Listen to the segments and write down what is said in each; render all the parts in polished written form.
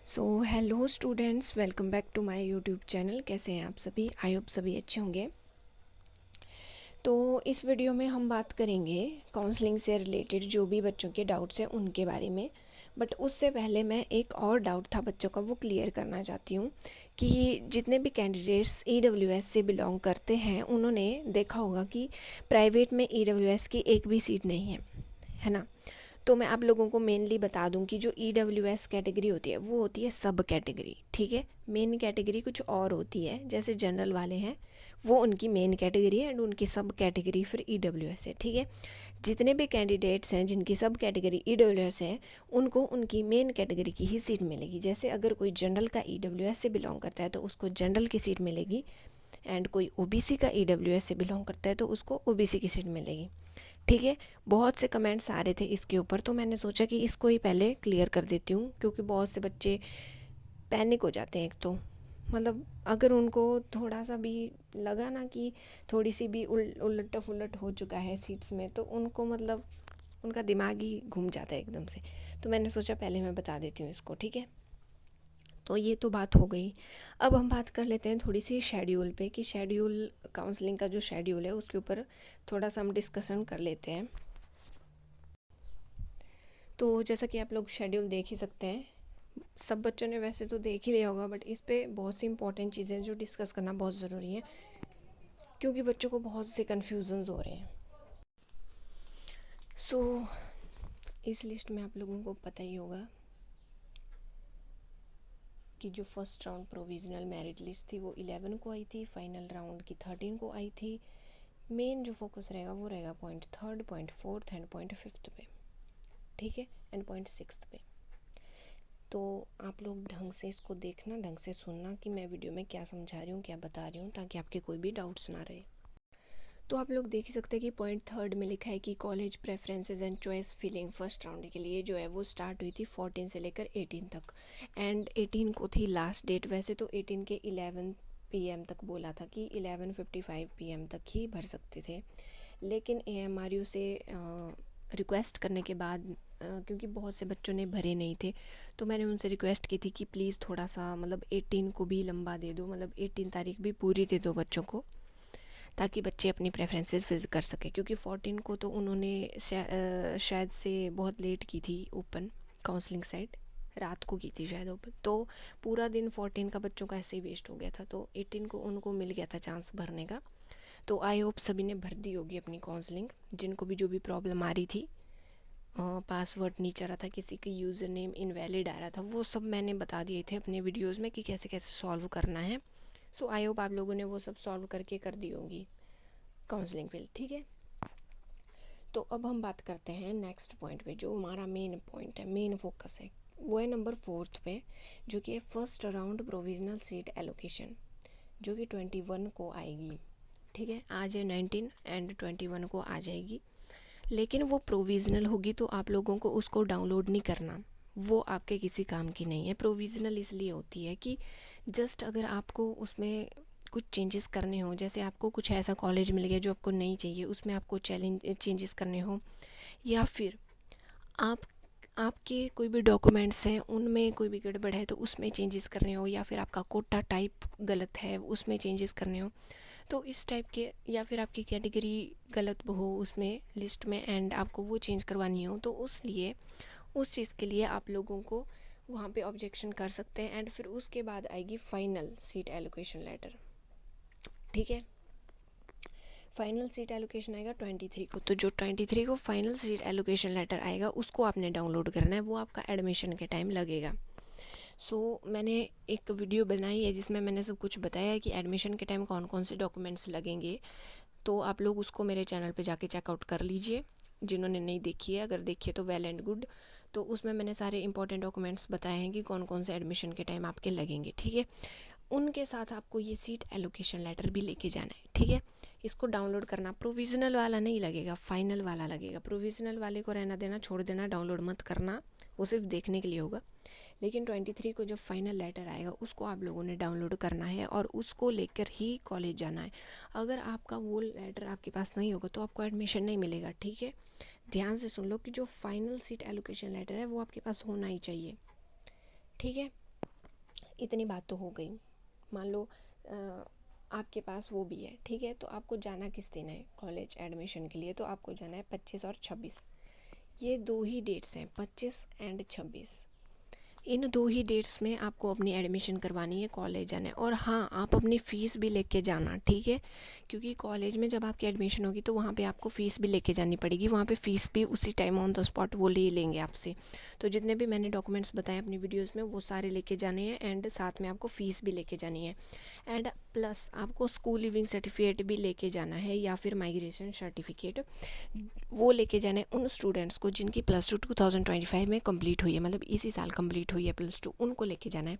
So hello students, welcome back to my YouTube channel. कैसे हैं आप सभी? आई होप सभी अच्छे होंगे। तो इस वीडियो में हम बात करेंगे काउंसलिंग से रिलेटेड जो भी बच्चों के डाउट्स हैं उनके बारे में। बट उससे पहले मैं एक और डाउट था बच्चों का, वो क्लियर करना चाहती हूँ कि जितने भी कैंडिडेट्स ईडब्ल्यूएस से बिलोंग करते हैं उन्होंने देखा होगा कि प्राइवेट में ईडब्ल्यूएस की एक भी सीट नहीं है ना। तो मैं आप लोगों को मेनली बता दूं कि जो EWS कैटेगरी होती है वो होती है सब कैटेगरी, ठीक है। मेन कैटेगरी कुछ और होती है, जैसे जनरल वाले हैं वो उनकी मेन कैटेगरी है एंड उनकी सब कैटेगरी फिर EWS है, ठीक है। जितने भी कैंडिडेट्स हैं जिनकी सब कैटेगरी EWS है उनको उनकी मेन कैटेगरी की ही सीट मिलेगी। जैसे अगर कोई जनरल का EWS से बिलोंग करता है तो उसको जनरल की सीट मिलेगी, एंड कोई OBC का EWS से बिलोंग करता है तो उसको OBC की सीट मिलेगी, ठीक है। बहुत से कमेंट्स आ रहे थे इसके ऊपर, तो मैंने सोचा कि इसको ही पहले क्लियर कर देती हूँ, क्योंकि बहुत से बच्चे पैनिक हो जाते हैं। एक तो मतलब अगर उनको थोड़ा सा भी लगा ना कि थोड़ी सी भी उलट फुलट हो चुका है सीट्स में, तो उनको मतलब उनका दिमाग ही घूम जाता है एकदम से। तो मैंने सोचा पहले मैं बता देती हूँ इसको, ठीक है। तो ये तो बात हो गई। अब हम बात कर लेते हैं थोड़ी सी शेड्यूल पे, कि शेड्यूल काउंसलिंग का जो शेड्यूल है उसके ऊपर थोड़ा सा हम डिस्कशन कर लेते हैं। तो जैसा कि आप लोग शेड्यूल देख ही सकते हैं, सब बच्चों ने वैसे तो देख ही लिया होगा, बट इस पे बहुत सी इंपॉर्टेंट चीज़ें जो डिस्कस करना बहुत ज़रूरी है, क्योंकि बच्चों को बहुत से कन्फ्यूजन्स हो रहे हैं। सो इस लिस्ट में आप लोगों को पता ही होगा कि जो first round provisional merit list थी वो 11 को आई थी, फाइनल राउंड की 13 को आई थी। मेन जो फोकस रहेगा वो रहेगा point third, point fourth and point fifth पे, ठीक है, एंड पॉइंट सिक्स्थ पे। तो आप लोग ढंग से इसको देखना, ढंग से सुनना कि मैं वीडियो में क्या समझा रही हूँ, क्या बता रही हूँ, ताकि आपके कोई भी डाउट्स ना रहे। तो आप लोग देख ही सकते हैं कि पॉइंट थर्ड में लिखा है कि college preferences and choice filling first round के लिए जो है वो स्टार्ट हुई थी 14 से लेकर 18 तक, एंड 18 को थी लास्ट डेट। वैसे तो 18 के 11 PM तक बोला था कि 11:55 PM तक ही भर सकते थे, लेकिन AMRU से रिक्वेस्ट करने के बाद क्योंकि बहुत से बच्चों ने भरे नहीं थे, तो मैंने उनसे रिक्वेस्ट की थी कि प्लीज़ थोड़ा सा मतलब 18 को भी लंबा दे दो, मतलब 18 तारीख भी पूरी दे दो बच्चों को, ताकि बच्चे अपनी प्रेफरेंसेस फिल कर सकें। क्योंकि 14 को तो उन्होंने शायद से बहुत लेट की थी ओपन काउंसलिंग साइट, रात को की थी शायद ओपन, तो पूरा दिन 14 का बच्चों का ऐसे ही वेस्ट हो गया था। तो 18 को उनको मिल गया था चांस भरने का। तो आई होप सभी ने भर दी होगी अपनी काउंसलिंग, जिनको भी जो भी प्रॉब्लम आ रही थी, पासवर्ड नहीं चल रहा था, किसी की यूज़र नेम इनवैलिड आ रहा था, वो सब मैंने बता दिए थे अपने वीडियोज़ में कि कैसे कैसे सॉल्व करना है। सो आई होप आप लोगों ने वो सब सॉल्व करके कर दी होंगी काउंसलिंग फिल, ठीक है। तो अब हम बात करते हैं नेक्स्ट पॉइंट पे, जो हमारा मेन पॉइंट है, मेन फोकस है, वो है नंबर 4 पे, जो कि है first round provisional seat allocation, जो कि 21 को आएगी, ठीक है। आज है 19 एंड 21 को आ जाएगी, लेकिन वो प्रोविजनल होगी तो आप लोगों को उसको डाउनलोड नहीं करना, वो आपके किसी काम की नहीं है। प्रोविजनल इसलिए होती है कि जस्ट अगर आपको उसमें कुछ चेंजेस करने हो, जैसे आपको कुछ ऐसा कॉलेज मिल गया जो आपको नहीं चाहिए, उसमें आपको चेंजेस करने हो, या फिर आप आपके कोई भी डॉक्यूमेंट्स हैं उनमें कोई भी गड़बड़ है तो उसमें चेंजेस करने हो, या फिर आपका कोटा टाइप गलत है उसमें चेंजेस करने हो, तो इस टाइप के, या फिर आपकी कैटेगरी गलत हो उसमें लिस्ट में एंड आपको वो चेंज करवानी हो, तो उस लिए उस चीज़ के लिए आप लोगों को वहाँ पे ऑब्जेक्शन कर सकते हैं। एंड फिर उसके बाद आएगी फाइनल सीट एलोकेशन लेटर, ठीक है। फाइनल सीट एलोकेशन आएगा 23 को, तो जो 23 को फाइनल सीट एलोकेशन लेटर आएगा उसको आपने डाउनलोड करना है, वो आपका एडमिशन के टाइम लगेगा। मैंने एक वीडियो बनाई है जिसमें मैंने सब कुछ बताया है कि एडमिशन के टाइम कौन कौन से डॉक्यूमेंट्स लगेंगे, तो आप लोग उसको मेरे चैनल पे जाके चेकआउट कर लीजिए, जिन्होंने नहीं देखी है। अगर देखी है तो वेल एंड गुड। तो उसमें मैंने सारे इंपॉर्टेंट डॉक्यूमेंट्स बताए हैं कि कौन कौन से एडमिशन के टाइम आपके लगेंगे, ठीक है। उनके साथ आपको ये सीट एलोकेशन लेटर भी लेके जाना है, ठीक है। इसको डाउनलोड करना, प्रोविजनल वाला नहीं लगेगा, फाइनल वाला लगेगा। प्रोविजनल वाले को रहना देना, छोड़ देना, डाउनलोड मत करना, वो सिर्फ देखने के लिए होगा। लेकिन 23 को जब फाइनल लेटर आएगा उसको आप लोगों ने डाउनलोड करना है और उसको लेकर ही कॉलेज जाना है। अगर आपका वो लेटर आपके पास नहीं होगा तो आपको एडमिशन नहीं मिलेगा, ठीक है। ध्यान से सुन लो कि जो फाइनल सीट एलोकेशन लेटर है वो आपके पास होना ही चाहिए, ठीक है। इतनी बात तो हो गई। मान लो आपके पास वो भी है, ठीक है, तो आपको जाना किस दिन है कॉलेज एडमिशन के लिए, तो आपको जाना है 25 और 26। ये दो ही डेट्स हैं, 25 एंड 26। इन दो ही डेट्स में आपको अपनी एडमिशन करवानी है, कॉलेज जाना है। और हाँ, आप अपनी फ़ीस भी लेके जाना, ठीक है, क्योंकि कॉलेज में जब आपकी एडमिशन होगी तो वहाँ पे आपको फ़ीस भी लेके जानी पड़ेगी। वहाँ पे फ़ीस भी उसी टाइम ऑन द स्पॉट वो ले लेंगे आपसे। तो जितने भी मैंने डॉक्यूमेंट्स बताए अपनी वीडियोज़ में वो सारे लेके जाने हैं, एंड साथ में आपको फ़ीस भी लेके जानी है। एंड प्लस आपको स्कूल लिविंग सर्टिफिकेट भी लेके जाना है, या फिर माइग्रेशन सर्टिफिकेट, वो लेके जाना है उन स्टूडेंट्स को जिनकी +2 2025 में कंप्लीट हुई है, मतलब इसी साल कंप्लीट हुई है +2, उनको लेके जाना है।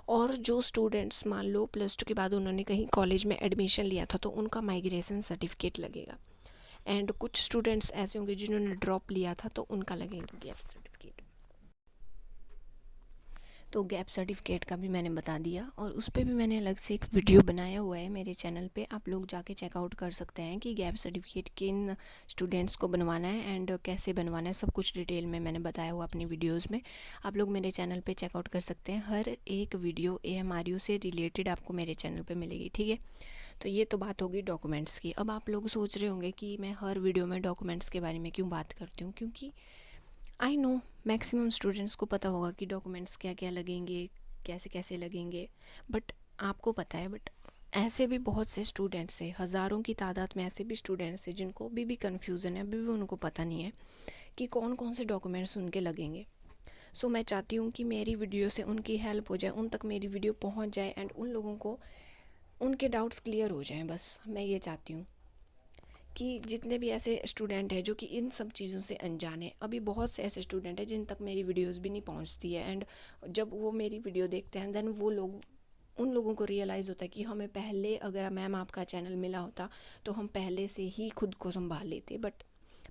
और जो स्टूडेंट्स मान लो +2 के बाद उन्होंने कहीं कॉलेज में एडमिशन लिया था तो उनका माइग्रेशन सर्टिफिकेट लगेगा। एंड कुछ स्टूडेंट्स ऐसे होंगे जिन्होंने ड्रॉप लिया था तो उनका लगेगा गैप सर्टिफिकेट। तो गैप सर्टिफिकेट का भी मैंने बता दिया, और उस पर भी मैंने अलग से एक वीडियो बनाया हुआ है मेरे चैनल पे, आप लोग जाके चेकआउट कर सकते हैं कि गैप सर्टिफिकेट किन स्टूडेंट्स को बनवाना है एंड कैसे बनवाना है, सब कुछ डिटेल में मैंने बताया हुआ अपनी वीडियोस में। आप लोग मेरे चैनल पे चेकआउट कर सकते हैं, हर एक वीडियो AMRU से रिलेटेड आपको मेरे चैनल पर मिलेगी, ठीक है। तो ये तो बात होगी डॉक्यूमेंट्स की। अब आप लोग सोच रहे होंगे कि मैं हर वीडियो में डॉक्यूमेंट्स के बारे में क्यों बात करती हूँ, क्योंकि आई नो मैक्सिमम स्टूडेंट्स को पता होगा कि डॉक्यूमेंट्स क्या क्या लगेंगे, कैसे कैसे लगेंगे, बट आपको पता है, बट ऐसे भी बहुत से स्टूडेंट्स हैं, हज़ारों की तादाद में ऐसे भी स्टूडेंट्स हैं जिनको अभी भी कन्फ्यूज़न है, अभी भी उनको पता नहीं है कि कौन कौन से डॉक्यूमेंट्स उनके लगेंगे। सो मैं चाहती हूँ कि मेरी वीडियो से उनकी हेल्प हो जाए, उन तक मेरी वीडियो पहुँच जाए एंड उन लोगों को उनके डाउट्स क्लियर हो जाएं, बस मैं ये चाहती हूँ कि जितने भी ऐसे स्टूडेंट हैं जो कि इन सब चीज़ों से अनजान है, अभी बहुत से ऐसे स्टूडेंट हैं जिन तक मेरी वीडियोस भी नहीं पहुंचती है, एंड जब वो मेरी वीडियो देखते हैं देन वो लोग, उन लोगों को रियलाइज़ होता है कि हमें पहले अगर मैम आपका चैनल मिला होता तो हम पहले से ही खुद को संभाल लेते, बट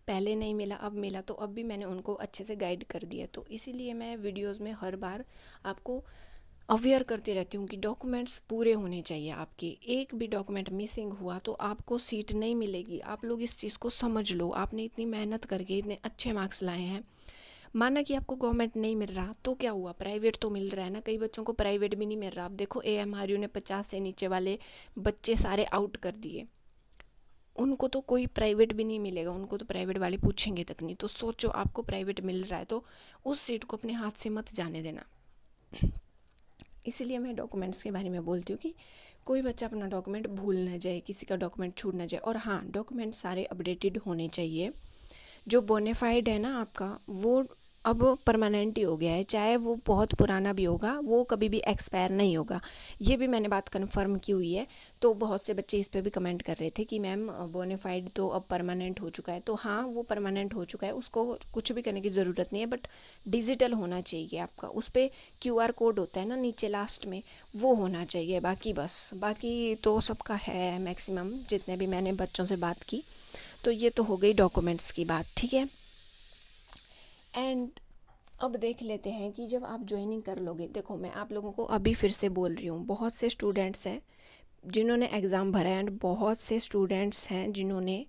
पहले नहीं मिला, अब मिला, तो अब भी मैंने उनको अच्छे से गाइड कर दिया। तो इसीलिए मैं वीडियोस में हर बार आपको अवेयर करती रहती हूँ कि डॉक्यूमेंट्स पूरे होने चाहिए आपके। एक भी डॉक्यूमेंट मिसिंग हुआ तो आपको सीट नहीं मिलेगी। आप लोग इस चीज़ को समझ लो, आपने इतनी मेहनत करके इतने अच्छे मार्क्स लाए हैं, माना कि आपको गवर्नमेंट नहीं मिल रहा तो क्या हुआ, प्राइवेट तो मिल रहा है ना। कई बच्चों को प्राइवेट भी नहीं मिल रहा। आप देखो AMRU ने 50 से नीचे वाले बच्चे सारे आउट कर दिए, उनको तो कोई प्राइवेट भी नहीं मिलेगा, उनको तो प्राइवेट वाले पूछेंगे तक नहीं। तो सोचो, आपको प्राइवेट मिल रहा है तो उस सीट को अपने हाथ से मत जाने देना। इसीलिए मैं डॉक्यूमेंट्स के बारे में बोलती हूँ कि कोई बच्चा अपना डॉक्यूमेंट भूल ना जाए, किसी का डॉक्यूमेंट छूट ना जाए। और हाँ, डॉक्यूमेंट सारे अपडेटेड होने चाहिए। जो बोनाफाइड है ना आपका, वो अब परमानेंट ही हो गया है, चाहे वो बहुत पुराना भी होगा वो कभी भी एक्सपायर नहीं होगा। ये भी मैंने बात कंफर्म की हुई है। तो बहुत से बच्चे इस पे भी कमेंट कर रहे थे कि मैम बोनाफाइड तो अब परमानेंट हो चुका है। तो हाँ, वो परमानेंट हो चुका है, उसको कुछ भी करने की ज़रूरत नहीं है, बट डिजिटल होना चाहिए आपका। उस पर QR कोड होता है ना नीचे लास्ट में, वो होना चाहिए। बाकी बस, बाकी तो सबका है मैक्सिमम, जितने भी मैंने बच्चों से बात की। तो ये तो हो गई डॉक्यूमेंट्स की बात, ठीक है। एंड अब देख लेते हैं कि जब आप ज्वाइनिंग कर लोगे, देखो मैं आप लोगों को अभी फिर से बोल रही हूँ, बहुत से स्टूडेंट्स हैं जिन्होंने एग्ज़ाम भरा है एंड बहुत से स्टूडेंट्स हैं जिन्होंने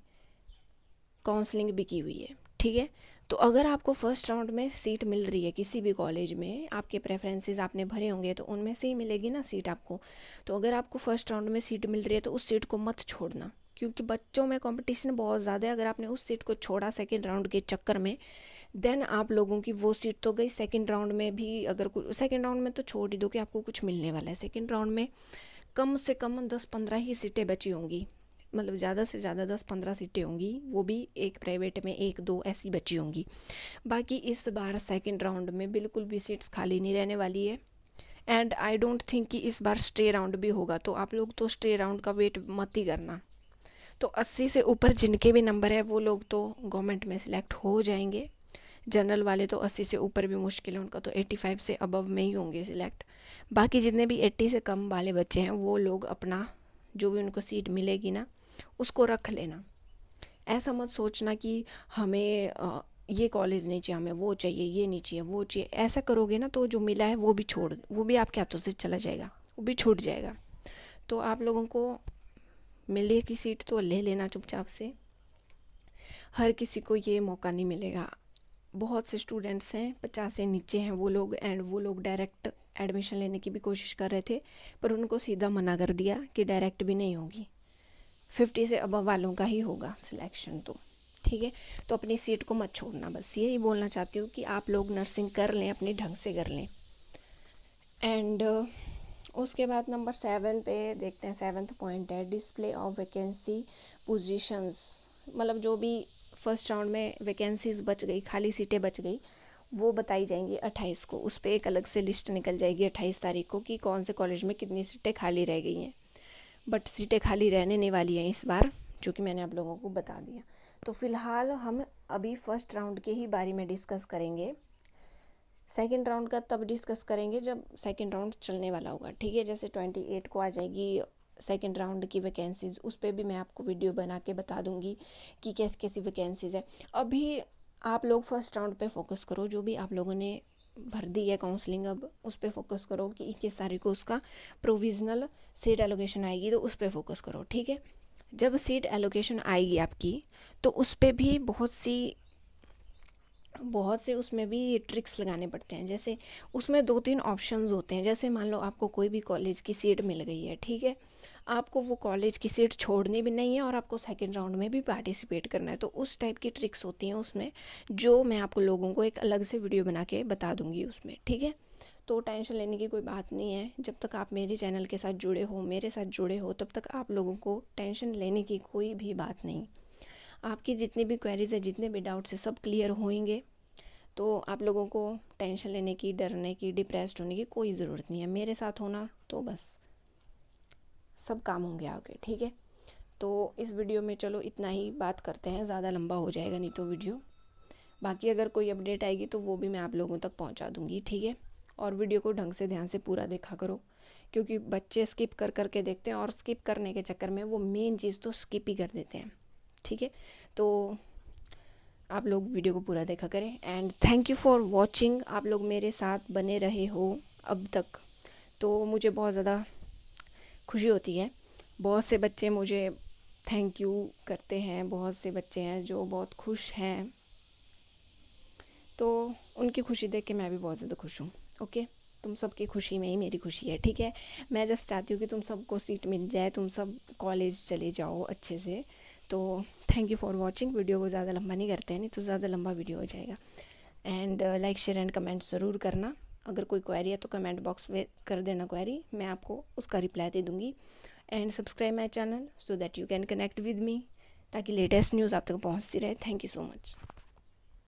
काउंसलिंग भी की हुई है, ठीक है। तो अगर आपको फर्स्ट राउंड में सीट मिल रही है किसी भी कॉलेज में, आपके प्रेफरेंसेस आपने भरे होंगे तो उनमें से ही मिलेगी ना सीट आपको। तो अगर आपको फर्स्ट राउंड में सीट मिल रही है तो उस सीट को मत छोड़ना, क्योंकि बच्चों में कंपटीशन बहुत ज़्यादा है। अगर आपने उस सीट को छोड़ा सेकेंड राउंड के चक्कर में, देन आप लोगों की वो सीट तो गई। सेकेंड राउंड में भी अगर सेकेंड राउंड में तो छोड़ ही दो कि आपको कुछ मिलने वाला है। सेकेंड राउंड में कम से कम 10-15 ही सीटें बची होंगी, मतलब ज़्यादा से ज़्यादा 10-15 सीटें होंगी, वो भी एक प्राइवेट में 1-2 ऐसी बची होंगी। बाकी इस बार सेकंड राउंड में बिल्कुल भी सीट्स खाली नहीं रहने वाली है। एंड आई डोंट थिंक कि इस बार स्टे राउंड भी होगा, तो आप लोग तो स्टे राउंड का वेट मत ही करना। तो 80 से ऊपर जिनके भी नंबर है वो लोग तो गवर्नमेंट में सिलेक्ट हो जाएंगे। जनरल वाले तो 80 से ऊपर भी मुश्किल है, उनका तो 85 से अबव में ही होंगे सिलेक्ट। बाकी जितने भी 80 से कम वाले बच्चे हैं वो लोग अपना जो भी उनको सीट मिलेगी ना उसको रख लेना। ऐसा मत सोचना कि हमें ये कॉलेज नहीं चाहिए, हमें वो चाहिए, ये नहीं चाहिए, वो चाहिए। ऐसा करोगे ना तो जो मिला है वो भी वो भी आपके हाथों से चला जाएगा, वो भी छूट जाएगा। तो आप लोगों को मिलेगी सीट तो ले लेना चुपचाप से। हर किसी को ये मौका नहीं मिलेगा। बहुत से स्टूडेंट्स हैं 50 से नीचे हैं वो लोग, एंड वो लोग डायरेक्ट एडमिशन लेने की भी कोशिश कर रहे थे, पर उनको सीधा मना कर दिया कि डायरेक्ट भी नहीं होगी, 50 से अबव वालों का ही होगा सिलेक्शन। तो ठीक है, तो अपनी सीट को मत छोड़ना, बस यही बोलना चाहती हूँ कि आप लोग नर्सिंग कर लें, अपने ढंग से कर लें। एंड उसके बाद नंबर 7 पे देखते हैं, 7th पॉइंट है डिस्प्ले ऑफ वैकेंसी पोजीशंस। मतलब जो भी फर्स्ट राउंड में वैकेंसीज बच गई, खाली सीटें बच गई, वो बताई जाएंगी 28 को। उस पर एक अलग से लिस्ट निकल जाएगी 28 तारीख को कि कौन से कॉलेज में कितनी सीटें खाली रह गई हैं। बट सीटें खाली रहने नहीं वाली हैं इस बार, जो कि मैंने आप लोगों को बता दिया। तो फिलहाल हम अभी फर्स्ट राउंड के ही बारे में डिस्कस करेंगे। सेकेंड राउंड का तब डिस्कस करेंगे जब सेकेंड राउंड चलने वाला होगा, ठीक है। जैसे 28 को आ जाएगी सेकेंड राउंड की वैकेंसीज, उस पर भी मैं आपको वीडियो बना के बता दूंगी कि कैसी कैसी वैकेंसीज है। अभी आप लोग फर्स्ट राउंड पे फोकस करो, जो भी आप लोगों ने भर दी है काउंसलिंग, अब उस पर फोकस करो कि 21 तारीख को उसका प्रोविजनल सीट एलोकेशन आएगी, तो उस पर फोकस करो, ठीक है। जब सीट एलोकेशन आएगी आपकी, तो उस पर भी बहुत से उसमें भी ट्रिक्स लगाने पड़ते हैं। जैसे उसमें 2-3 ऑप्शंस होते हैं। जैसे मान लो आपको कोई भी कॉलेज की सीट मिल गई है, ठीक है, आपको वो कॉलेज की सीट छोड़नी भी नहीं है और आपको सेकंड राउंड में भी पार्टिसिपेट करना है, तो उस टाइप की ट्रिक्स होती हैं उसमें, जो मैं आपको लोगों को एक अलग से वीडियो बना के बता दूंगी उसमें, ठीक है। तो टेंशन लेने की कोई बात नहीं है, जब तक आप मेरे चैनल के साथ जुड़े हो, मेरे साथ जुड़े हो, तब तक आप लोगों को टेंशन लेने की कोई भी बात नहीं। आपकी जितनी भी क्वेरीज है, जितने भी डाउट्स है, सब क्लियर होंगे। तो आप लोगों को टेंशन लेने की, डरने की, डिप्रेस्ड होने की कोई ज़रूरत नहीं है। मेरे साथ होना तो बस सब काम होंगे आगे, ठीक है। तो इस वीडियो में चलो इतना ही बात करते हैं, ज़्यादा लंबा हो जाएगा नहीं तो वीडियो। बाकी अगर कोई अपडेट आएगी तो वो भी मैं आप लोगों तक पहुंचा दूंगी, ठीक है। और वीडियो को ढंग से ध्यान से पूरा देखा करो, क्योंकि बच्चे स्किप कर करके देखते हैं और स्किप करने के चक्कर में वो मेन चीज़ तो स्किप ही कर देते हैं, ठीक है। तो आप लोग वीडियो को पूरा देखा करें, and thank you for watching. आप लोग मेरे साथ बने रहे हो अब तक, तो मुझे बहुत ज़्यादा खुशी होती है। बहुत से बच्चे मुझे थैंक यू करते हैं, बहुत से बच्चे हैं जो बहुत खुश हैं, तो उनकी खुशी देख के मैं भी बहुत ज़्यादा खुश हूँ। ओके, तुम सबकी खुशी में ही मेरी खुशी है, ठीक है। मैं जस्ट चाहती हूँ कि तुम सबको सीट मिल जाए, तुम सब कॉलेज चले जाओ अच्छे से। तो thank you for watching. Video को ज़्यादा लंबा नहीं करते हैं, नहीं तो ज़्यादा लंबा वीडियो हो जाएगा। And like, share and comment ज़रूर करना। अगर कोई क्वेरी है तो कमेंट बॉक्स में कर देना क्वेरी, मैं आपको उसका रिप्लाई दे दूँगी। And subscribe my channel so that you can connect with me, ताकि लेटेस्ट न्यूज़ आप तक पहुँचती रहे। Thank you so much.